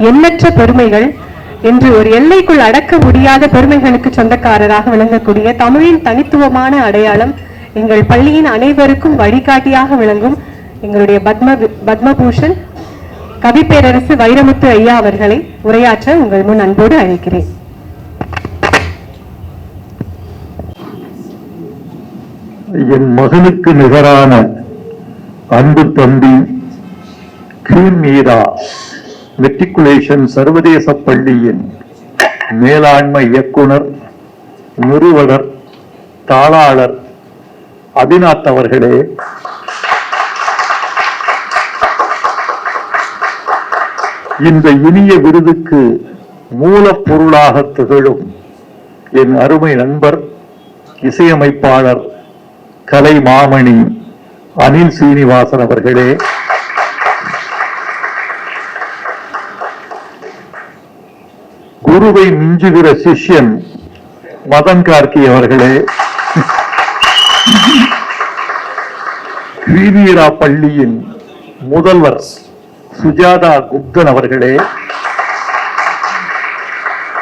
எண்ணற்ற பெருமைகள் என்று ஒரு எல்லைக்குள் அடக்க முடியாத பெருமைகளுக்கு சொந்தக்காரராக விளங்கக்கூடிய தமிழின் தனித்துவமான அடையாளம் எங்கள் பள்ளியின் அனைவருக்கும் வழிகாட்டியாக விளங்கும் எங்களுடைய பத்மபூஷன் கவிப்பேரரசு வைரமுத்து ஐயா அவர்களை உரையாற்ற உங்கள் முன் அன்போடு அழைக்கிறேன். என் மகனுக்கு நிகரான அன்பு தம்பி கிரீன் மீரா மெட்ரிகுலேஷன் சர்வதேச பள்ளியின் மேலாண்மை இயக்குனர், நிறுவனர், தாளாளர் அபிநாத் அவர்களே, இந்த இனிய விருதுக்கு மூலப்பொருளாக திகழும் என் அருமை நண்பர், இசையமைப்பாளர், கலை மாமணி அனில் சீனிவாசன் அவர்களே, குருவை மிஞ்சுகிற சிஷ்யன் மதன் கார்கி அவர்களே, ஸ்ரீவீரா பள்ளியின் முதல்வர் சுஜாதா குப்தன் அவர்களே,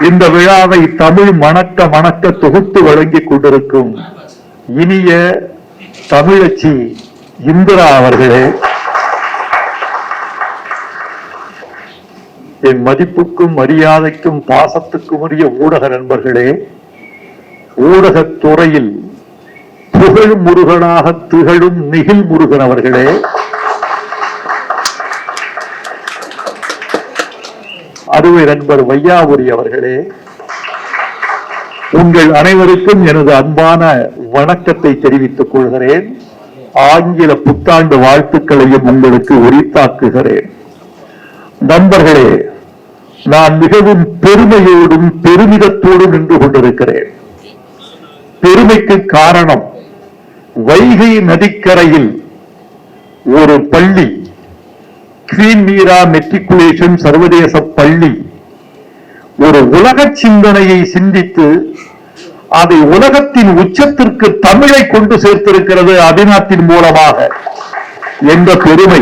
இந்த விழாவை தமிழ் மணக்க தொகுத்து வழங்கிக் கொண்டிருக்கும் இனிய தமிழச்சி இந்திரா அவர்களே, என் மதிப்புக்கும் மரியாதைக்கும் பாசத்துக்கும் உரிய ஊடக நண்பர்களே, ஊடகத் துறையில் புகழ் முருகனாக திகழும் நிகில் முருகன் அவர்களே, அருமை நண்பர் வையாபுரி அவர்களே, உங்கள் அனைவருக்கும் எனது அன்பான வணக்கத்தை தெரிவித்துக் கொள்கிறேன். ஆங்கில புத்தாண்டு வாழ்த்துக்களையும் உங்களுக்கு உரித்தாக்குகிறேன். நண்பர்களே, நான் மிகவும் பெருமையோடும் பெருமிதத்தோடும் நின்று கொண்டிருக்கிறேன். பெருமைக்கு காரணம், வைகை நதிக்கரையில் ஒரு பள்ளி, கிரீன் மீரா மெட்ரிகுலேஷன் சர்வதேச பள்ளி, ஒரு உலக சிந்தனையை சிந்தித்து அதை உலகத்தின் உச்சத்திற்கு தமிழை கொண்டு சேர்த்திருக்கிறது அபிநாத்தின் மூலமாக என்ற பெருமை.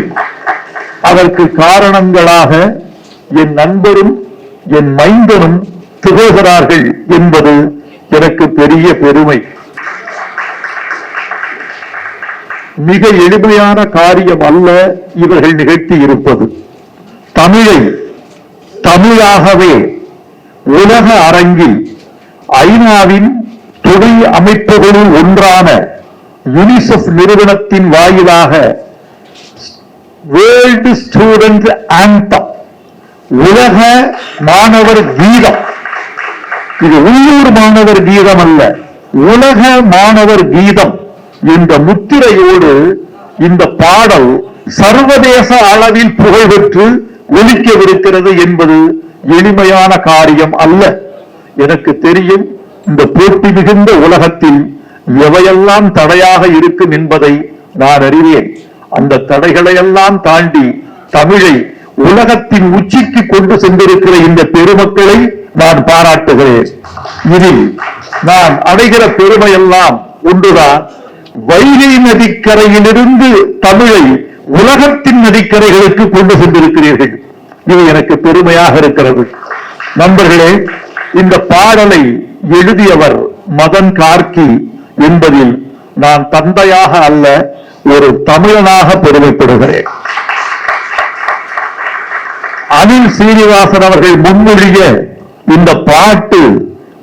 அதற்கு காரணங்களாக என் நண்பரும் என் மைந்தனும் திகழ்கிறார்கள் என்பது எனக்கு பெரிய பெருமை. மிக எளிமையான காரியம் அல்ல இவர்கள் நிகழ்த்தி இருப்பது. தமிழை தமிழாகவே உலக அரங்கில் ஐநாவின் துணை அமைப்புகளில் ஒன்றான யுனிசெஃப் நிறுவனத்தின் வாயிலாக வேர்ல்டு ஸ்டூடெண்ட் ஆந்தம், உலக மாணவர் கீதம், இது உள்ளூர் மாணவர் கீதம் அல்ல, உலக மாணவர் கீதம் என்ற முத்திரையோடு இந்த பாடல் சர்வதேச அளவில் புகழ் பெற்று ஒலிக்கவிருக்கிறது என்பது எளிமையான காரியம் அல்ல. எனக்கு தெரியும், இந்த போட்டி மிகுந்த உலகத்தில் எவையெல்லாம் தடையாக இருக்கும் என்பதை நான் அறிவேன். அந்த தடைகளை எல்லாம் தாண்டி தமிழை உலகத்தின் உச்சிக்கு கொண்டு சென்றிருக்கிற இந்த பெருமக்களை நான் பாராட்டுகிறேன். இதில் நான் அடைகிற பெருமையெல்லாம் ஒன்றுதான், வைகை நதிக்கரையிலிருந்து தமிழை உலகத்தின் நதிக்கரைகளுக்கு கொண்டு சென்றிருக்கிறீர்கள். இது எனக்கு பெருமையாக இருக்கிறது. நண்பர்களே, இந்த பாடலை எழுதியவர் மதன் கார்கி என்பதில் நான் தந்தையாக அல்ல, ஒரு தமிழனாக பெருமைப்படுகிறேன். அனில் சீனிவாசன் அவர்கள் முன்மொழிய இந்த பாட்டு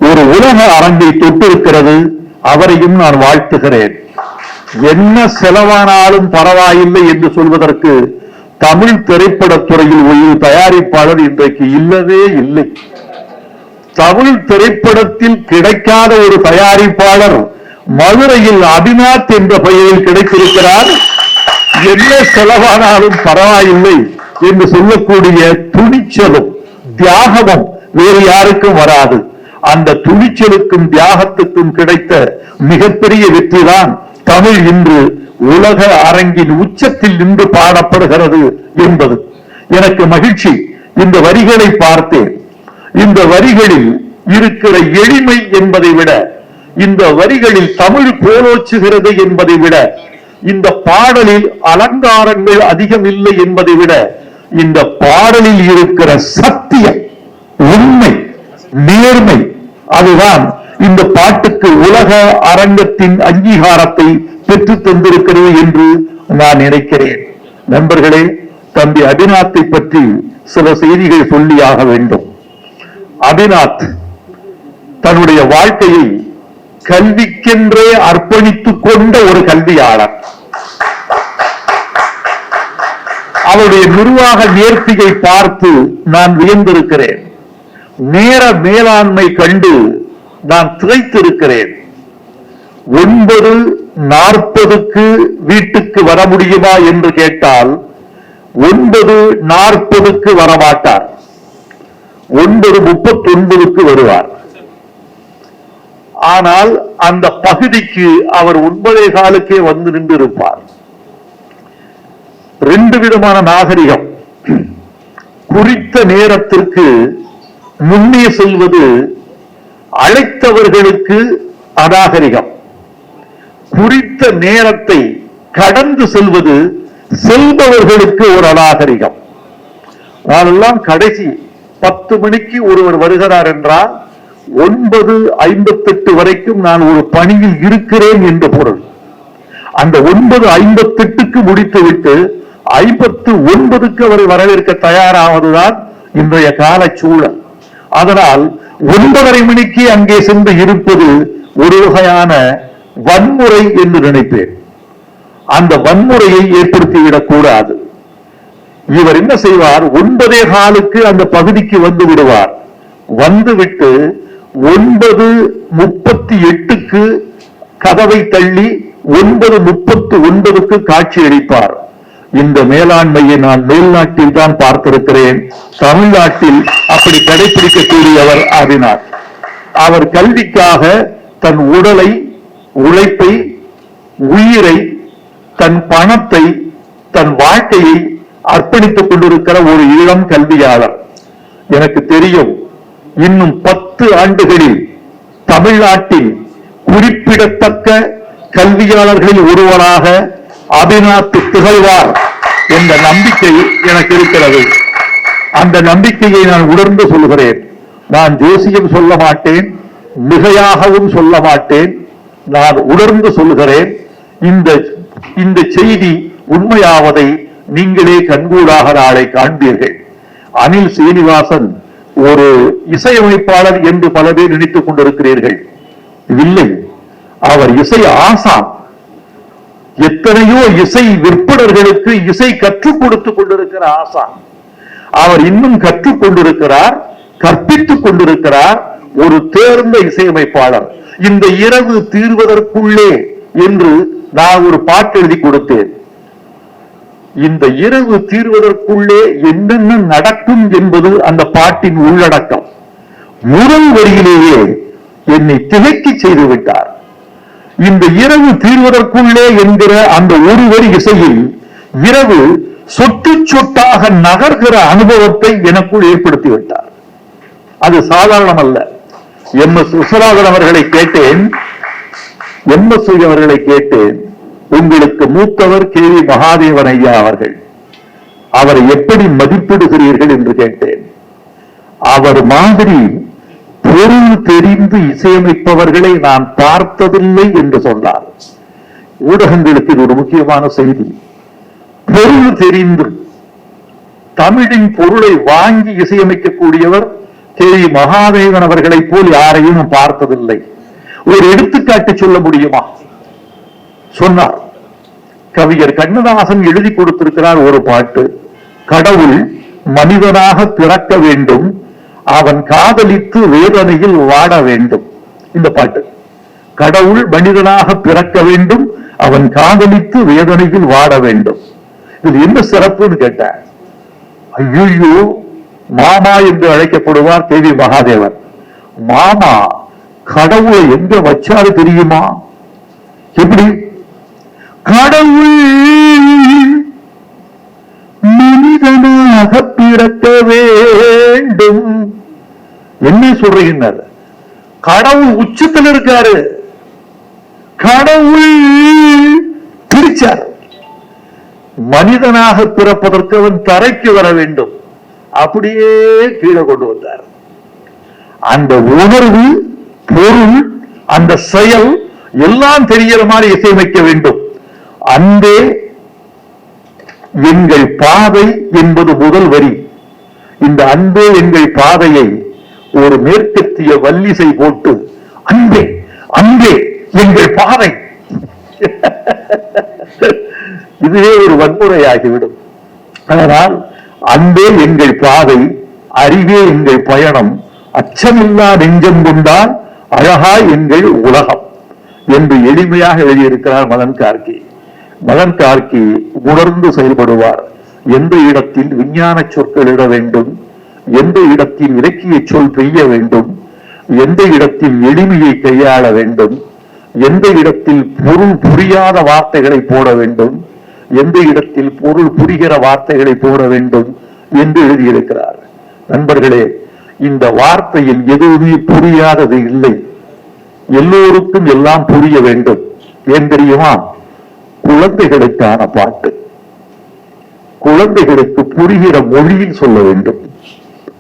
ஒரு உலக அரங்கை தொட்டிருக்கிறது. அவரையும் நான் வாழ்த்துகிறேன். என்ன செலவானாலும் பரவாயில்லை என்று சொல்வதற்கு தமிழ் திரைப்படத்துறையில் ஒரு தயாரிப்பாளர் இன்றைக்கு இல்லவே இல்லை. தமிழ் திரைப்படத்தில் கிடைக்காத ஒரு தயாரிப்பாளர் மதுரையில் அபிநாத் என்ற பெயரில் கிடைத்திருக்கிறார். என்ன செலவானாலும் பரவாயில்லை என்று சொல்லக்கூடிய துணிச்சலும் தியாகமும் வேறு யாருக்கும் வராது. அந்த துணிச்சலுக்கும் தியாகத்துக்கும் கிடைத்த மிகப்பெரிய வெற்றிதான் தமிழ் இன்று உலக அரங்கின் உச்சத்தில் நின்று பாடப்படுகிறது என்பது எனக்கு மகிழ்ச்சி. இந்த வரிகளை பார்த்தேன். இந்த வரிகளில் இருக்கிற எளிமை என்பதை விட, இந்த வரிகளில் தமிழ் போலோச்சுகிறது என்பதை விட, இந்த பாடலில் அலங்காரங்கள் அதிகம் இல்லை என்பதை விட, இந்த பாடலில் இருக்கிற சக்தி உண்மை, நேர்மை, அதுதான் இந்த பாட்டுக்கு உலக அரங்கத்தின் அங்கீகாரத்தை பெற்றுத் தந்திருக்கிறது என்று நான் நினைக்கிறேன். நண்பர்களே, தம்பி அபிநாத்தை பற்றி சில செய்திகள் சொல்லியாக வேண்டும். அபிநாத் தன்னுடைய வாழ்க்கையை கல்விக்கென்றே அர்ப்பணித்துக் கொண்ட ஒரு கல்வியாளர். அவருடைய நிர்வாக நேர்த்தியை பார்த்து நான் வியந்திருக்கிறேன். நேர மேலாண்மை கண்டு நான் திகைத்திருக்கிறேன். 9:40 வீட்டுக்கு வர முடியுமா என்று கேட்டால் 9:40 வரமாட்டார், 9:39 வருவார். ஆனால் அந்த பகுதிக்கு அவர் 9:15 வந்து நின்றிருப்பார். 2 விதமான நாகரிகம். குறித்த நேரத்திற்கு முன்னே செல்வது அழைத்தவர்களுக்கு அநாகரிகம். குறித்த நேரத்தை கடந்து செல்வது செல்பவர்களுக்கு ஒரு அநாகரிகம். நாளெல்லாம் கடைசி 10 மணிக்கு ஒருவர் வருகிறார் என்றால் 9:58 வரைக்கும் நான் ஒரு பணியில் இருக்கிறேன் என்று பொருள். அந்த 9:58க்கு முடித்துவிட்டு 59க்கு அவரை வரவேற்க தயாராவதுதான் இன்றைய கால சூழல். அதனால் 9:30 மணிக்கு அங்கே சென்று இருப்பது ஒரு வகையான வன்முறை என்று நினைப்பேன். அந்த வன்முறையை ஏற்படுத்திவிடக் கூடாது. இவர் என்ன செய்வார், 9:15க்கு அந்த பகுதிக்கு வந்து விடுவார். வந்துவிட்டு 9:38க்கு கதவை தள்ளி 9:39க்கு காட்சி அளிப்பார். இந்த மேலாண்மையை நான் மேல்நாட்டில் தான் பார்த்திருக்கிறேன். தமிழ்நாட்டில் அப்படி கடைபிடிக்கக்கூடியவர் ஆதினார். அவர் கல்விக்காக தன் உடலை, உழைப்பை, உயிரை, தன் பணத்தை, தன் வாழ்க்கையை அர்ப்பணித்துக் கொண்டிருக்கிற ஒரு இளம் கல்வியாளர். எனக்கு தெரியும், இன்னும் 10 ஆண்டுகளில் தமிழ்நாட்டில் குறிப்பிடத்தக்க கல்வியாளர்களில் ஒருவராக அபிநாத் திகழ்வார் என்ற நம்பிக்கை எனக்கு இருக்கிறது. அந்த நம்பிக்கையை நான் உணர்ந்து சொல்கிறேன். நான் ஜோசியம் சொல்ல மாட்டேன், மிகையாகவும் சொல்ல மாட்டேன், நான் உணர்ந்து சொல்கிறேன். இந்த செய்தி உண்மையாவதை நீங்களே கண்கூடாக நாளை காண்பீர்கள். அனில் சீனிவாசன் ஒரு இசையமைப்பாளர் என்று பல பேர் நினைத்துக் கொண்டிருக்கிறீர்கள். இல்லை, அவர் இசை ஆசான். எத்தனையோ இசை விற்பனர்களுக்கு இசை கற்றுக் கொடுத்துக் கொண்டிருக்கிற ஆசான். அவர் இன்னும் கற்றுக் கொண்டிருக்கிறார், கற்பித்துக் கொண்டிருக்கிறார். ஒரு தேர்ந்த இசையமைப்பாளர். இந்த இரவு தீர்வதற்குள்ளே என்று நான் ஒரு பாட்டு எழுதி கொடுத்தேன். இந்த இரவு தீர்வதற்குள்ளே என்னென்ன நடக்கும் என்பது அந்த பாட்டின் உள்ளடக்கம். முதல் வரியிலேயே என்னை திகைக்க செய்து விட்டார். இந்த இரவு தீர்வதற்குள்ளே என்கிற அந்த ஒரு வரி இசையில் இரவு சொட்டு சொட்டாக நகர்கிற அனுபவத்தை எனக்குள் ஏற்படுத்தி விட்டார். அது சாதாரணம் அல்ல. MS விஸ்வநாதன் அவர்களை கேட்டேன், உங்களுக்கு மூத்தவர் KV மகாதேவன் ஐயா அவர்கள், அவரை எப்படி மதிப்பிடுகிறீர்கள் என்று கேட்டேன். அவர் மாதிரி பொருள் தெரிந்து இசையமைப்பவர்களை நான் பார்த்ததில்லை என்று சொன்னார். ஊடகங்களுக்கு இது ஒரு முக்கியமான செய்தி. பொருள் தெரிந்து தமிழின் பொருளை வாங்கி இசையமைக்கக்கூடியவர் KV மகாதேவன் அவர்களை போல் யாரையும் பார்த்ததில்லை. ஒரு எடுத்துக்காட்டு சொல்ல முடியுமா? சொன்னார். கவிஞர் கண்ணதாசன் எழுதி கொடுத்திருக்கிறார் ஒரு பாட்டு. கடவுள் மனிதனாக பிறக்க வேண்டும், அவன் காதலித்து வேதனையில் வாட வேண்டும். இந்த பாட்டு. கடவுள் மனிதனாக பிறக்க வேண்டும், அவன் காதலித்து வேதனையில் வாட வேண்டும். இது என்ன சிறப்புன்னு கேட்டேன். ஐயோ, மாமா என்று அழைக்கப்படுவார் KV மகாதேவன். மாமா கடவுளை எங்க வச்சாரு தெரியுமா? எப்படி? கடவுள் மனிதனாக பிறக்க வேண்டும். என்ன சொல்றீங்க? கடவுள் உச்சத்தில் இருக்காரு, கடவுள் பிரிச்சார். மனிதனாக பிறப்பதற்கு அவன் தரைக்கு வர வேண்டும், அப்படியே கீழே கொண்டு வந்தார். அந்த உணர்வு, பொருள், அந்த செயல் எல்லாம் தெரிகிற மாதிரி இசையமைக்க வேண்டும். அன்பே எங்கள் பாதை என்பது முதல் வரி. இந்த அன்பே எங்கள் பாதையை ஒரு மேற்கத்திய வல்லிசை போட்டு அன்பே அன்பே எங்கள் பாதை இதுவே ஒரு வன்முறையாகிவிடும். அதனால் அன்பே எங்கள் பாதை, அறிவே எங்கள் பயணம், அச்சமில்லா நெஞ்சம் கொண்டால் அழகாய் எங்கள் உலகம் என்று எளிமையாக எழுதியிருக்கிறார் மதன் கார்கி. மதன் கார்கி உணர்ந்து செயல்படுவார். எந்த இடத்தில் விஞ்ஞான சொற்கள் இட வேண்டும், எந்த இடத்தில் இலக்கிய சொல் பெய்ய வேண்டும், எந்த இடத்தில் எளிமையை கையாள வேண்டும், எந்த இடத்தில் பொருள் புரியாத வார்த்தைகளை போட வேண்டும், எந்த இடத்தில் பொருள் புரிகிற வார்த்தைகளை போட வேண்டும் என்று எழுதியிருக்கிறார். நண்பர்களே, இந்த வார்த்தையில் எதுவுமே புரியாதது இல்லை. எல்லோருக்கும் எல்லாம் புரிய வேண்டும். ஏன் தெரியுமா? குழந்தைகளுக்கான பாட்டு. குழந்தைகளுக்கு புரிகிற மொழியில் சொல்ல வேண்டும்.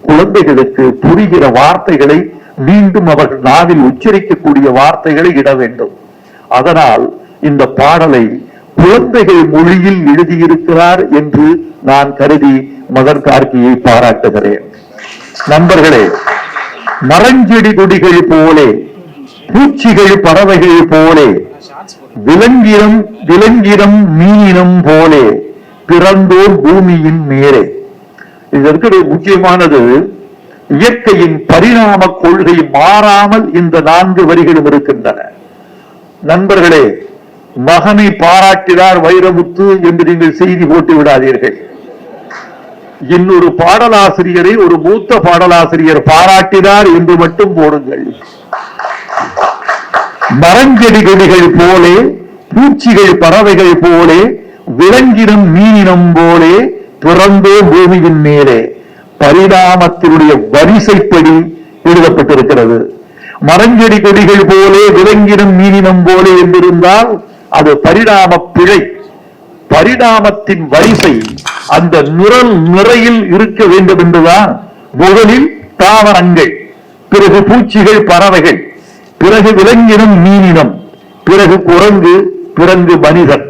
குழந்தைகளுக்கு புரிகிற வார்த்தைகளை மீண்டும் அவர்கள் நாவில் உச்சரிக்கக்கூடிய வார்த்தைகளை இட வேண்டும். அதனால் இந்த பாடலை குழந்தைகள் மொழியில் எழுதியிருக்கிறார் என்று நான் கருதி மதன் கார்கியை பாராட்டுகிறேன். நண்பர்களே, மரஞ்செடி கொடிகள் போலே, பூச்சிகள் பறவைகள் போலே, விலங்கினம் மீனினம் போலே பிறந்தோர் பூமியின் மேலே. இதற்கு முக்கியமானது, இயற்கையின் பரிணாம கொள்கை மாறாமல் இந்த 4 வரிகளும் இருக்கின்றன. நண்பர்களே, மகனை பாராட்டினார் வைரமுத்து என்று நீங்கள் செய்தி போட்டு விடாதீர்கள். இன்னொரு பாடலாசிரியரை ஒரு மூத்த பாடலாசிரியர் பாராட்டினார் என்று மட்டும் போடுங்கள். மரஞ்செடி கொடிகள் போலே, பூச்சிகள் பறவைகள் போலே, விலங்கினம் மீனினம் போலே பிறந்தோ பூமியின் மேலே. பரிணாமத்தினுடைய வரிசைப்படி எழுதப்பட்டிருக்கிறது. மரஞ்செடி கொடிகள் போலே, விலங்கினம் மீனினம் போலே என்றிருந்தால் அது பரிணாம பிழை. பரிணாமத்தின் வரிசை அந்த நிறையில் இருக்க வேண்டும் என்றுதான். முதலில் தாவரங்கள், பிறகு பூச்சிகள் பறவைகள், பிறகு விலங்கினம் மீனினம், பிறகு குரங்கு, பிறகு மனிதன்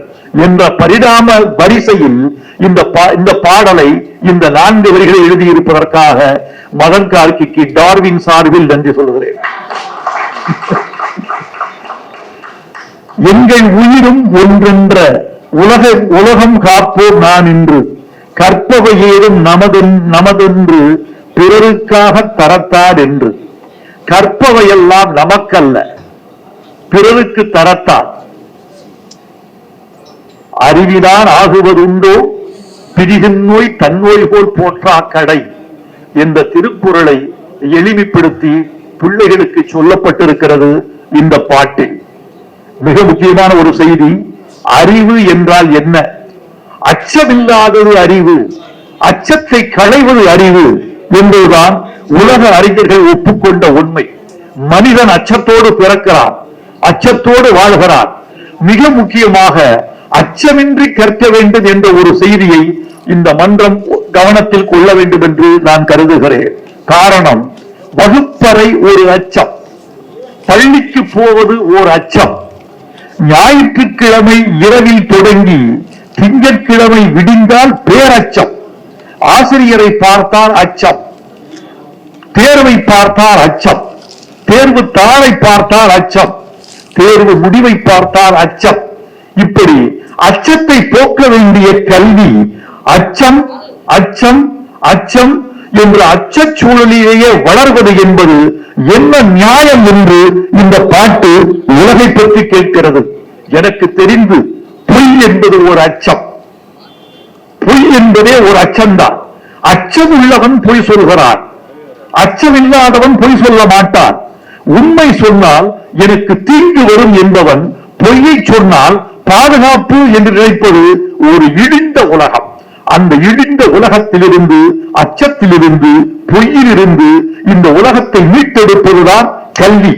என்ற பரிணாம வரிசையில் இந்த பாடலை, இந்த 4 வரிகளை எழுதியிருப்பதற்காக மதன் கார்கிக்கு டார்வின் சார்பில் நன்றி சொல்கிறேன். எங்கள் உயிரும் ஒன்றென்ற உலகம் காப்போம் நான் என்று, கற்பவை ஏதும் நமதென்று பிறருக்காக தரத்தார் என்று. கற்பவையெல்லாம் நமக்கல்ல, பிறருக்கு தரத்தார். அறிவிலான் ஆகுவதுண்டோ பிரிகின் நோய் தன்னோய் போல் போற்றா கடை என்ற திருக்குறளை எளிமைப்படுத்தி பிள்ளைகளுக்கு சொல்லப்பட்டிருக்கிறது இந்த பாட்டில். மிக முக்கியமான ஒரு செய்தி. அறிவு என்றால் என்ன? அச்சமில்லாதது அறிவு, அச்சத்தை களைவது அறிவு என்பதுதான் உலக அறிஞர்கள் ஒப்புக்கொண்ட உண்மை. மனிதன் அச்சத்தோடு பிறக்கிறான், அச்சத்தோடு வாழ்கிறான். மிக முக்கியமாக அச்சமின்றி கற்க வேண்டும் என்ற ஒரு செய்தியை இந்த மன்றம் கவனத்தில் கொள்ள வேண்டும் என்று நான் கருதுகிறேன். காரணம், வகுப்பறை ஒரு அச்சம், பள்ளிக்கு போவது ஓர் அச்சம், ஞாயிற்றுக்கிழமை இரவில் தொடங்கி திங்கட்கிழமை விடிந்தால் பேரச்சம், ஆசிரியரை பார்த்தால் அச்சம், தேர்வை பார்த்தால் அச்சம், தேர்வு தாளை பார்த்தால் அச்சம், தேர்வு முடிவை பார்த்தால் அச்சம். இப்படி அச்சத்தை போக்க வேண்டிய கல்வி அச்சம் அச்சம் அச்சம் என்ற அச்சச் சூழலிலேயே வளர்வது என்பது என்ன நியாயம் என்று இந்த பாட்டு உலகை பற்றி கேட்கிறது. எனக்கு தெரிந்து பொய் என்பது ஒரு அச்சம், பொய் என்பதே ஒரு அச்சம்தான். அச்சம் உள்ளவன் பொய் சொல்கிறான், அச்சமில்லாதவன் பொய் சொல்ல மாட்டான். உண்மை சொன்னால் எனக்கு தீங்கு வரும் என்பவன் பொய்யை சொன்னால் பாதுகாப்பு என்று நினைப்பது ஒரு இடிந்த உலகம். அந்த இடிந்த உலகத்திலிருந்து, அச்சத்திலிருந்து, பொய்யிலிருந்து இந்த உலகத்தை மீட்டெடுப்பதுதான் கல்வி.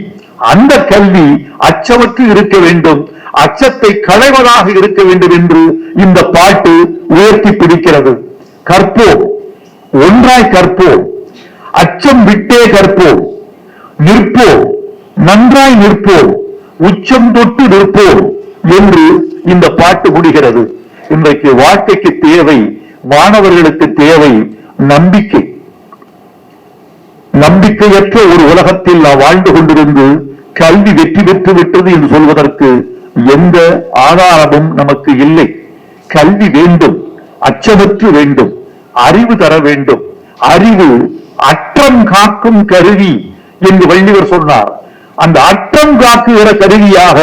அந்த கல்வி அச்சமற்று இருக்க வேண்டும், அச்சத்தை களைவதாக இருக்க வேண்டும் என்று இந்த பாட்டு உயர்த்தி பிடிக்கிறது. கற்போம், ஒன்றாய் கற்போம், அச்சம் விட்டே கற்போம், நிற்போம், நன்றாய் நிற்போம், உச்சம் தொட்டு நிற்போம் என்று இந்த பாட்டு முடிகிறது. இன்றைக்கு வாழ்க்கைக்கு தேவை, மாணவர்களுக்கு தேவை நம்பிக்கை. நம்பிக்கையற்ற ஒரு உலகத்தில் நாம் வாழ்ந்து கொண்டிருந்து கல்வி வெற்றி பெற்று விட்டது என்று சொல்வதற்கு எந்த ஆதாரமும் நமக்கு இல்லை. கல்வி வேண்டும், அச்சமற்று வேண்டும், அறிவு தர வேண்டும். அறிவு அற்றம் காக்கும் கருவி என்று வள்ளுவர் சொன்னார். அந்த அற்றம் காக்குகிற கருவியாக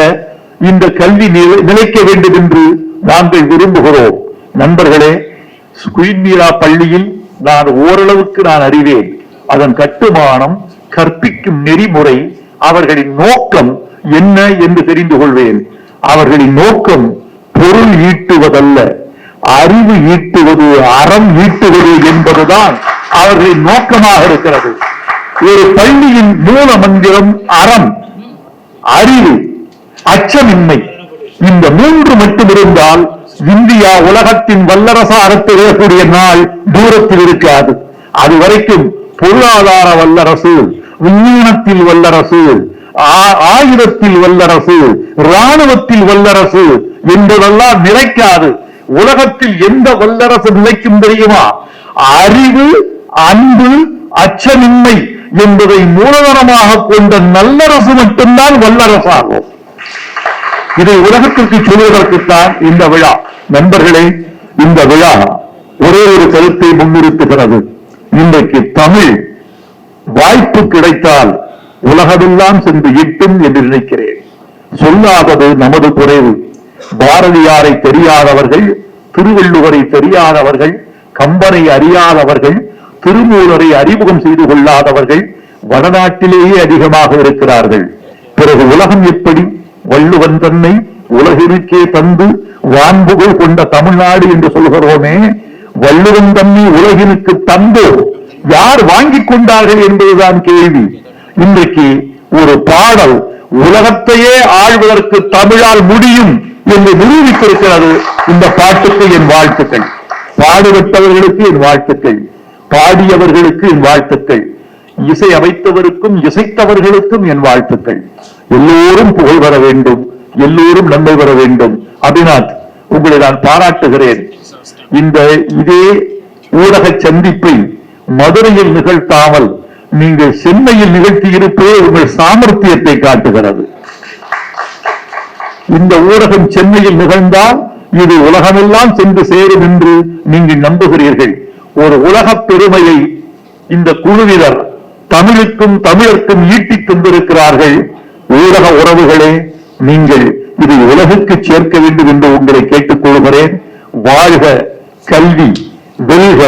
இந்த கல்வி நிலைக்க வேண்டும் என்று நாங்கள் விரும்புகிறோம். நண்பர்களே, குயின் மீரா பள்ளியில் நான் ஓரளவுக்கு நான் அறிவேன். அதன் கட்டுமானம், கற்பிக்கும் நெறிமுறை, அவர்களின் நோக்கம் என்ன என்று தெரிந்து கொள்வேன். அவர்களின் நோக்கம் பொருள் ஈட்டுவதல்ல, அறிவு ஈட்டுவது, அறம் ஈட்டுவது என்பதுதான் அவர்களின் நோக்கமாக இருக்கிறது. ஒரு பள்ளியின் மூல மந்திரம் அறம், அறிவு, அச்சமின்மை. இந்த மூன்று மட்டும் இருந்தால் இந்தியா உலகத்தின் வல்லரசாக திகழக்கூடிய நாள் தூரத்தில் இருக்காது. அது வரைக்கும் பொருளாதார வல்லரசு, விஞ்ஞானத்தில் வல்லரசு, ஆயுதத்தில் வல்லரசு, இராணுவத்தில் வல்லரசு என்பதெல்லாம் நிலைக்காது. உலகத்தில் எந்த வல்லரசு நிலைக்கும் தெரியுமா? அறிவு, அன்பு, அச்சமின்மை என்பதை மூலதனமாக கொண்ட நல்லரசு மட்டும்தான் வல்லரசாகும். இதை உலகத்திற்கு சொல்வதற்குத்தான் இந்த விழா. நண்பர்களே, இந்த விழா ஒரே ஒரு கருத்தை முன்னிறுத்துகிறது. இன்றைக்கு தமிழ் வாய்ப்பு கிடைத்தால் உலகமெல்லாம் சென்று எட்டும் என்று நினைக்கிறேன். சொல்லாதது நமது குறைவு. பாரதியாரை தெரியாதவர்கள், திருவள்ளுவரை தெரியாதவர்கள், கம்பனை அறியாதவர்கள், திருமூலரை அறிமுகம் செய்து கொள்ளாதவர்கள் வடநாட்டிலேயே அதிகமாக இருக்கிறார்கள். பிறகு உலகம் எப்படி? வள்ளுவன் தன்னை உலகிற்கே தந்து வான்புகழ் கொண்ட தமிழ்நாடு என்று சொல்கிறோமே, வள்ளுவன் தன்னை உலகிற்கு தந்து யார் வாங்கிக் கொண்டார்கள் என்பதுதான் கேள்வி. இன்றைக்கு ஒரு பாடல் உலகத்தையே ஆழ்வதற்கு தமிழால் முடியும் என்று நிரூபித்திருக்கிறது. இந்த பாட்டுக்கு என் வாழ்த்துக்கள். பாடுபட்டவர்களுக்கு என் வாழ்த்துக்கள், பாடியவர்களுக்கு என் வாழ்த்துக்கள், இசை அமைத்தவருக்கும் இசைத்தவர்களுக்கும் என் வாழ்த்துக்கள். எல்லோரும் புகழ் வர வேண்டும், எல்லோரும் நன்மை வர வேண்டும். அபிநாத், உங்களை நான் பாராட்டுகிறேன். இதே ஊடக சந்திப்பை மதுரையில் நிகழ்த்தாமல் நீங்கள் சென்னையில் நிகழ்த்தி இருப்பதே உங்கள் சாமர்த்தியத்தை காட்டுகிறது. இந்த ஊடகம் சென்னையில் நிகழ்ந்தால் இது உலகமெல்லாம் சென்று சேரும் என்று நீங்கள் நம்புகிறீர்கள். ஒரு உலக பெருமையை இந்த குழுவினர் தமிழுக்கும் தமிழர்க்கும் ஈட்டித் தந்திருக்கிறார்கள். ஊடக உறவுகளே, நீங்கள் இதை உலகுக்கு சேர்க்க வேண்டும் என்று உங்களை கேட்டுக் கொள்கிறேன். வாழ்க கல்வி, வெல்க